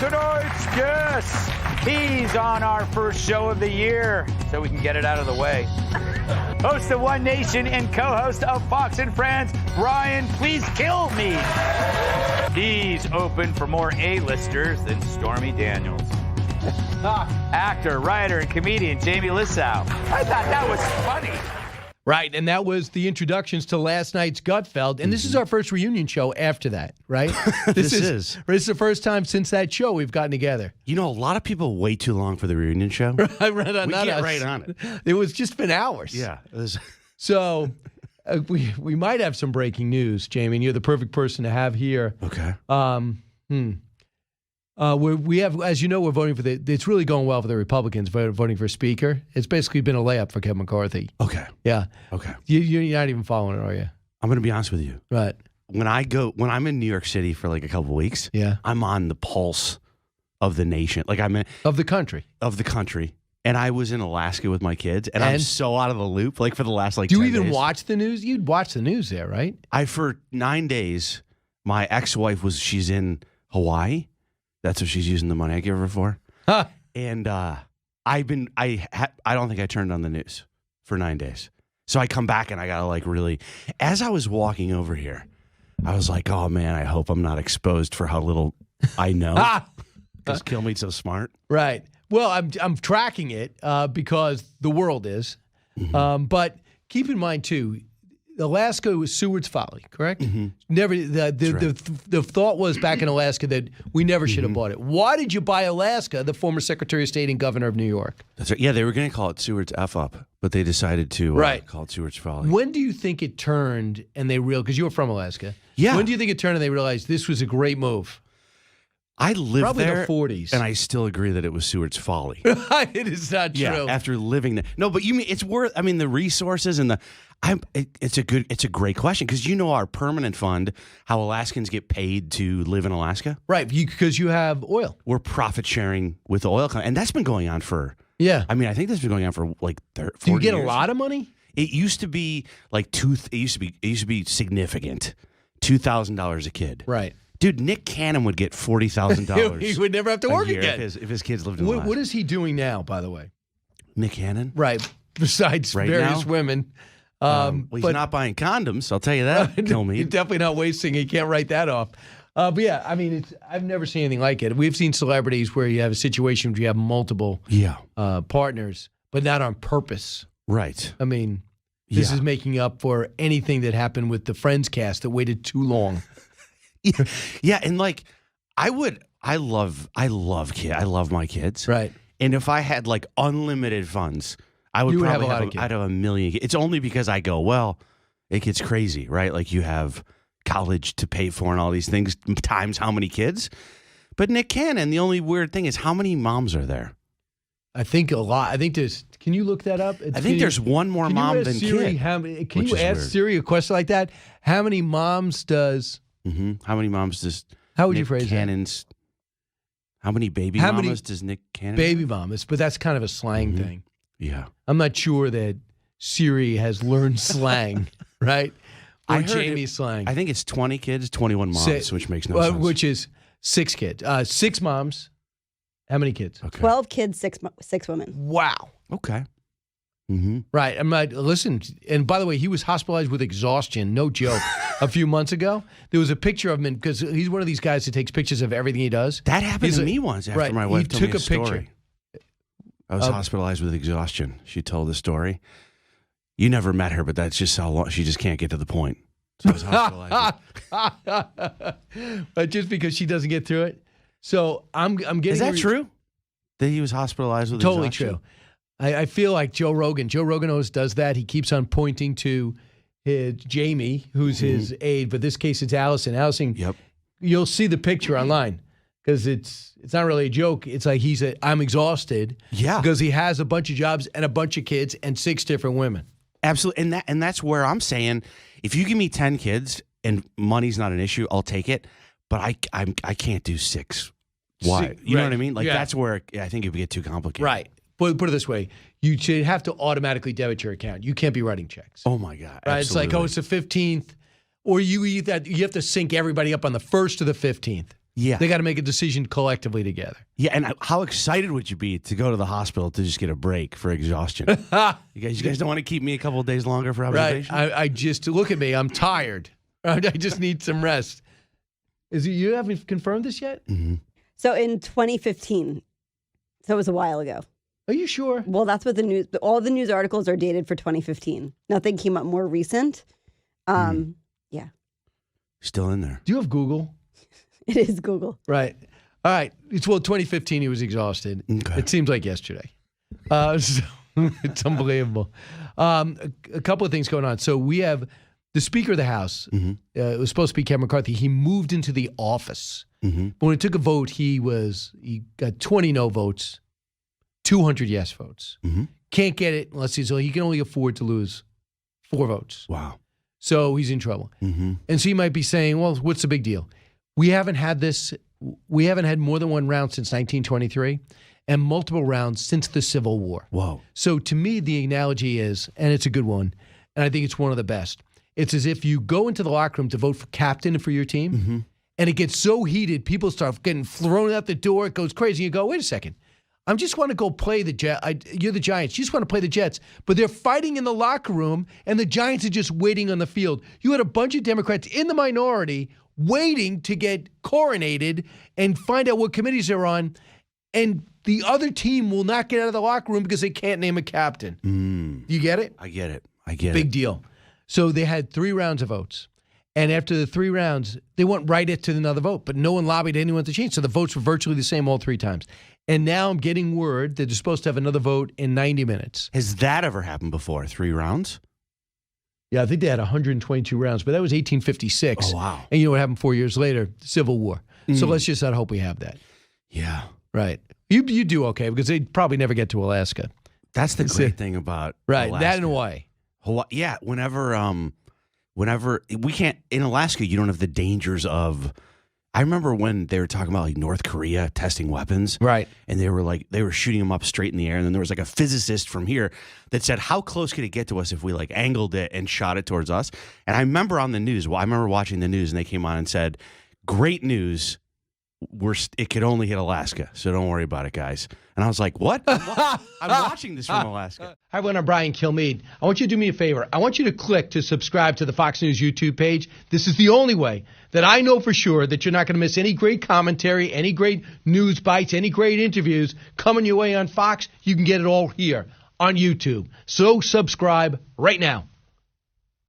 tonight's guest. He's on our first show of the year, so we can get it out of the way. Host of One Nation and co-host of Fox and Friends, Brian Please Kill Me. He's open for more A-listers than Stormy Daniels. Actor, writer, and comedian Jamie Lissow. I thought that was funny. Right, and that was the introductions to last night's Gutfeld, and this is our first reunion show after that, right? This is the first time since that show we've gotten together. You know, a lot of people wait too long for the reunion show. We get right on it. It was just been hours. Yeah. It was. So we might have some breaking news, Jamie, and you're the perfect person to have here. Okay. We have, as you know, we're voting for it's really going well for the Republicans voting for Speaker. It's basically been a layup for Kevin McCarthy. Okay. Yeah. Okay. You're not even following it, are you? I'm going to be honest with you. Right. When I'm in New York City for like a couple weeks, yeah, I'm on the pulse of the nation. Like of the country. And I was in Alaska with my kids, and I'm so out of the loop. Like for the last like. Do you 10 even days. watch the news? You'd watch the news there, right? For 9 days, my ex-wife she's in Hawaii. That's what she's using the money I give her for. Huh. And I don't think I turned on the news for 9 days. So I come back and I gotta like really. As I was walking over here, I was like, oh man, I hope I'm not exposed for how little I know. Because Kilmeade's so smart. Right. Well, I'm tracking it because the world is. Mm-hmm. But keep in mind too, Alaska was Seward's folly, correct? Mm-hmm. Never. The thought was back in Alaska that we never should have bought it. Why did you buy Alaska? The former Secretary of State and Governor of New York. That's right. Yeah, they were going to call it Seward's F up, but they decided to call it Seward's folly. When do you think it turned and they realized? Because you were from Alaska. Yeah. When do you think it turned and they realized this was a great move? I lived Probably there, the 40s, and I still agree that it was Seward's folly. It is not true. Yeah, after living there. No, but you mean it's worth? I mean, the resources and it's a great question because you know our permanent fund, how Alaskans get paid to live in Alaska, right? Because you have oil. We're profit sharing with the oil company, and that's been going on for. Yeah, I mean, I think that's been going on for like 40 years. Do you get a lot of money? It used to be like it used to be significant, $2,000 a kid, right? Dude, Nick Cannon would get $40,000. He would never have to work again if his kids lived in Alaska. What is he doing now, by the way? Nick Cannon? Right. Besides various women. Well, he's not buying condoms, I'll tell you that, Kilmeade. He's definitely not wasting. He can't write that off. But yeah, I mean, I've never seen anything like it. We've seen celebrities where you have a situation where you have multiple partners, but not on purpose. Right. I mean, this is making up for anything that happened with the Friends cast that waited too long. Yeah, and like I love kids. I love my kids. Right. And if I had like unlimited funds, I would probably I'd have a million. It's only because I go, well, it gets crazy, right? Like you have college to pay for and all these things times how many kids. But Nick Cannon, the only weird thing is how many moms are there? I think a lot. I think there's. Can you look that up? I think there's one more mom than kid. Can you ask Siri a question like that? How many moms does? Mm-hmm. How many moms does? How would Nick you phrase Cannon's? That? How many baby mamas does Nick Cannon? Baby mamas, but that's kind of a slang thing. Yeah, I'm not sure that Siri has learned slang, right? Or Jamie's slang. I think it's 20 kids, 21 moms, which makes no sense. Which is 6 kids, 6 moms. How many kids? Okay. 12 kids, 6 women. Wow. Okay. Mm-hmm. Right. I'm not. Listen, and by the way, he was hospitalized with exhaustion. No joke. A few months ago, there was a picture of him because he's one of these guys that takes pictures of everything he does. That happened to me once after my wife told me a story. I was hospitalized with exhaustion. She told the story. You never met her, but that's just how long she just can't get to the point. So I was hospitalized. But just because she doesn't get through it. So I'm getting. Is that true? That he was hospitalized with totally exhaustion? True. I feel like Joe Rogan. Joe Rogan always does that. He keeps on pointing to Jamie, who's his aide, but this case it's Allison. Allison, you'll see the picture online because it's not really a joke. It's like I'm exhausted. Yeah, because he has a bunch of jobs and a bunch of kids and 6 different women. Absolutely, and that's where I'm saying, if you give me 10 kids and money's not an issue, I'll take it. But I can't do 6. Why? You know what I mean? Like that's where I think it would get too complicated. Right. Put it this way, you should have to automatically debit your account. You can't be writing checks. Oh my God! Right? It's like, it's the 15th, or you have to sync everybody up on the 1st or the 15th. Yeah. They got to make a decision collectively together. Yeah, and how excited would you be to go to the hospital to just get a break for exhaustion? You guys don't want to keep me a couple of days longer for observation? Right. I just, look at me. I'm tired. I just need some rest. You haven't confirmed this yet? Mm-hmm. So in 2015, so it was a while ago. Are you sure? Well, that's what all the news articles are dated for 2015. Nothing came up more recent. Yeah. Still in there. Do you have Google? It is Google. Right. All right. It's 2015. He was exhausted. Okay. It seems like yesterday. So it's unbelievable. A couple of things going on. So we have the Speaker of the House. Mm-hmm. It was supposed to be Kevin McCarthy. He moved into the office. Mm-hmm. But when it took a vote, he got 20 no votes, 200 yes votes. Mm-hmm. Can't get it unless he can only afford to lose 4 votes. Wow. So he's in trouble. Mm-hmm. And so you might be saying, well, what's the big deal? We haven't had more than one round since 1923 and multiple rounds since the Civil War. Whoa. So to me, the analogy is, and it's a good one, and I think it's one of the best, it's as if you go into the locker room to vote for captain for your team, Mm-hmm. and it gets so heated, people start getting thrown out the door, it goes crazy. You go, wait a second. I just want to go play the Jets. You're the Giants. You just want to play the Jets. But they're fighting in the locker room, and the Giants are just waiting on the field. You had a bunch of Democrats in the minority waiting to get coronated and find out what committees they're on, and the other team will not get out of the locker room because they can't name a captain. You get it? I get it. Big deal. So they had 3 rounds of votes. And after the 3 rounds, they went right into another vote, but no one lobbied anyone to change. So the votes were virtually the same all 3 times. And now I'm getting word that they're supposed to have another vote in 90 minutes. Has that ever happened before? 3 rounds? Yeah, I think they had 122 rounds, but that was 1856. Oh, wow. And you know what happened 4 years later? Civil War. So let's just not hope we have that. Yeah. Right. You do okay because they'd probably never get to Alaska. That's the great thing about Alaska. That and Hawaii. Yeah, whenever we can't in Alaska, you don't have the dangers of. I remember when they were talking about like North Korea testing weapons, right? And they were shooting them up straight in the air, and then there was like a physicist from here that said, "How close could it get to us if we like angled it and shot it towards us?" And I remember on the news, I remember watching the news, and they came on and said, "Great news, it could only hit Alaska, so don't worry about it, guys." And I was like, "What? I'm watching this from Alaska." Hi, everyone. I'm Brian Kilmeade. I want you to do me a favor. I want you to click to subscribe to the Fox News YouTube page. This is the only way that I know for sure that you're not going to miss any great commentary, any great news bites, any great interviews coming your way on Fox. You can get it all here on YouTube. So subscribe right now.